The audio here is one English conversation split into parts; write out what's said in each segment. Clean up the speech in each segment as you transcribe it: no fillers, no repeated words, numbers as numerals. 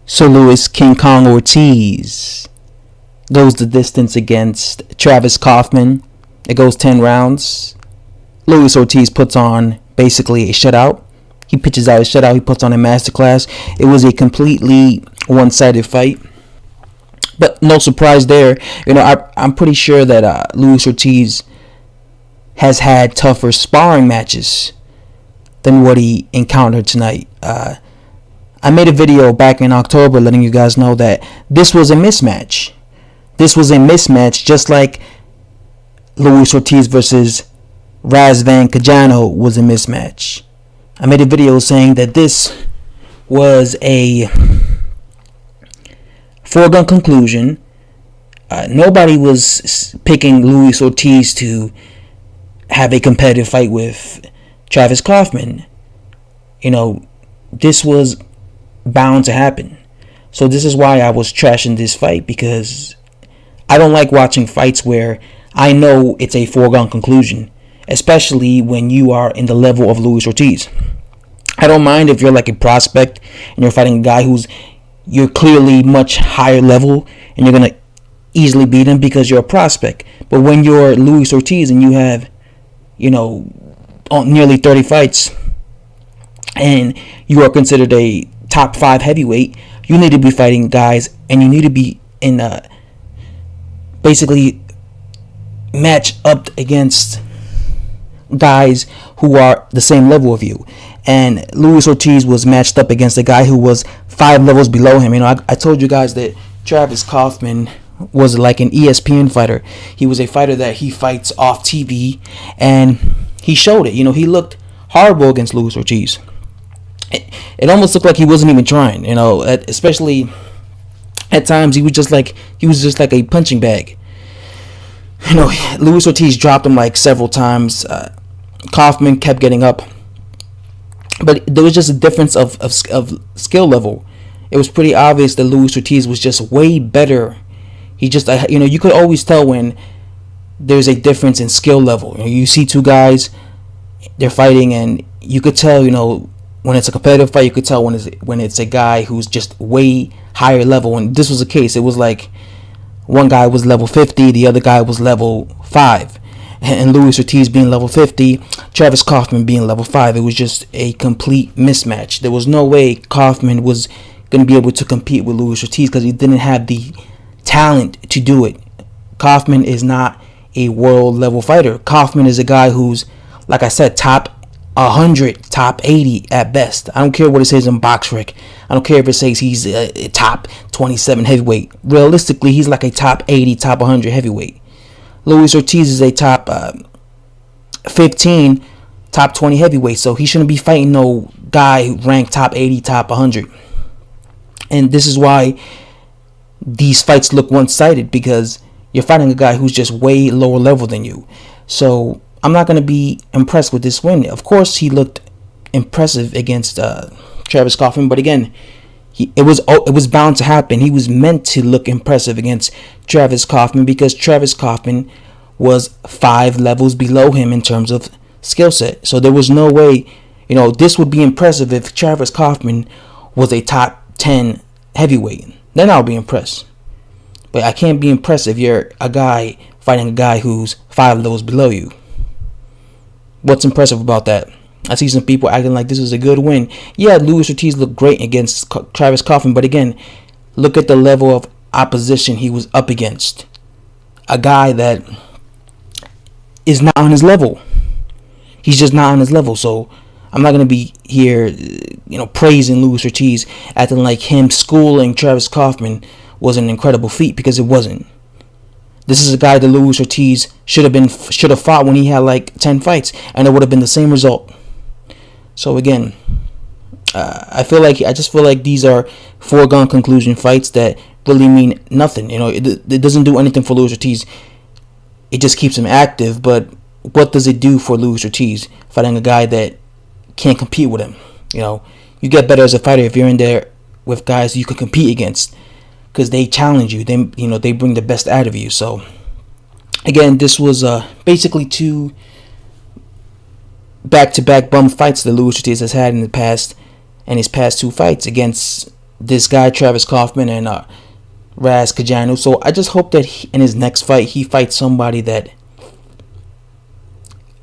So Luis King Kong Ortiz goes the distance against Travis Kauffman. It goes 10 rounds. Luis Ortiz puts on basically a shutout. He pitches out a shutout. He puts on a masterclass. It was a completely one-sided fight. But no surprise there. I'm pretty sure that Luis Ortiz has had tougher sparring matches than what he encountered tonight. I made a video back in October letting you guys know that this was a mismatch. This was a mismatch, just like Luis Ortiz versus Razvan Cajano was a mismatch. I made a video saying that this was a foregone conclusion. Nobody was picking Luis Ortiz to have a competitive fight with Travis Kauffman. This was bound to happen. So this is why I was trashing this fight, because I don't like watching fights where I know it's a foregone conclusion, especially when you are in the level of Luis Ortiz. I don't mind if you're like a prospect and you're fighting a guy you're clearly much higher level and you're going to easily beat him because you're a prospect. But when you're Luis Ortiz and you have, nearly 30 fights and you are considered a top 5 heavyweight, you need to be fighting guys and you need to be in basically match up against guys who are the same level of you. And Luis Ortiz was matched up against a guy who was 5 levels below him. I told you guys that Travis Kauffman was like an ESPN fighter. He was a fighter that he fights off TV, and he showed it. He looked horrible against Luis Ortiz. It almost looked like he wasn't even trying. Especially at times he was just like a punching bag. Luis Ortiz dropped him like several times. Kauffman kept getting up, but there was just a difference of skill level. It was pretty obvious that Luis Ortiz was just way better. He just, you could always tell when there's a difference in skill level. You see two guys, they're fighting, and you could tell, when it's a competitive fight, you could tell when it's a guy who's just way higher level. And this was the case. It was like one guy was level 50, the other guy was level 5. And Luis Ortiz being level 50, Travis Kauffman being level 5. It was just a complete mismatch. There was no way Kauffman was going to be able to compete with Luis Ortiz because he didn't have the talent to do it. Kauffman is not a world level fighter. Kauffman is a guy who's, like I said, top 100, top 80 at best. I don't care what it says in BoxRec. I don't care if it says he's a top 27 heavyweight. Realistically, he's like a top 80, top 100 heavyweight. Luis Ortiz is a top 15, top 20 heavyweight, so he shouldn't be fighting no guy ranked top 80, top 100. And this is why these fights look one-sided, because you're fighting a guy who's just way lower level than you. So I'm not going to be impressed with this win. Of course, he looked impressive against Travis Kauffman, but again, it was bound to happen. He was meant to look impressive against Travis Kauffman because Travis Kauffman was 5 levels below him in terms of skill set. So there was no way, this would be impressive if Travis Kauffman was a top 10 heavyweight. Then I'll be impressed. But I can't be impressed if you're a guy fighting a guy who's 5 levels below you. What's impressive about that? I see some people acting like this is a good win. Yeah, Luis Ortiz looked great against Travis Kauffman, but again, look at the level of opposition he was up against. A guy that is not on his level. He's just not on his level. So I'm not going to be here, praising Luis Ortiz, acting like him schooling Travis Kauffman was an incredible feat, because it wasn't. This is a guy that Luis Ortiz should have fought when he had like 10 fights, and it would have been the same result. So again, I just feel like these are foregone conclusion fights that really mean nothing. It doesn't do anything for Luis Ortiz. It just keeps him active. But what does it do for Luis Ortiz fighting a guy that can't compete with him? You get better as a fighter if you're in there with guys you can compete against, because they challenge you. They bring the best out of you. So again, this was basically 2 back-to-back bum fights that Luis Ortiz has had in his past 2 fights against this guy Travis Kauffman and Raz Kajanu. So I just hope that in his next fight he fights somebody that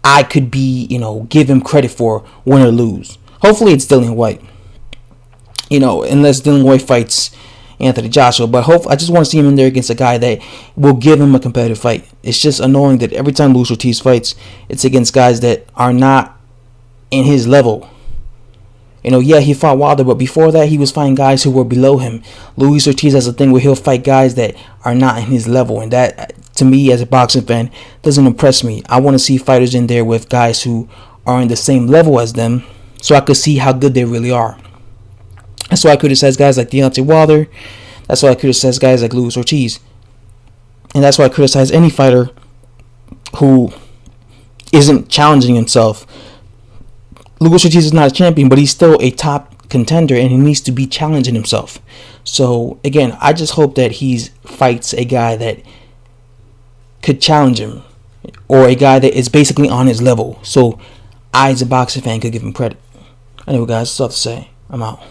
I could be, give him credit for, win or lose. Hopefully it's Dillian White. Unless Dillian White fights Anthony Joshua. But I just want to see him in there against a guy that will give him a competitive fight. It's just annoying that every time Luis Ortiz fights, it's against guys that are not in his level. Yeah, he fought Wilder, but before that, he was fighting guys who were below him. Luis Ortiz has a thing where he'll fight guys that are not in his level, and that, to me, as a boxing fan, doesn't impress me. I want to see fighters in there with guys who are in the same level as them, so I could see how good they really are. That's why I criticize guys like Deontay Wilder. That's why I criticize guys like Luis Ortiz. And that's why I criticize any fighter who isn't challenging himself. Luis Ortiz is not a champion, but he's still a top contender, and he needs to be challenging himself. So, again, I just hope that he fights a guy that could challenge him, or a guy that is basically on his level, so I, as a boxing fan, could give him credit. Anyway, guys, that's all I have to say. I'm out.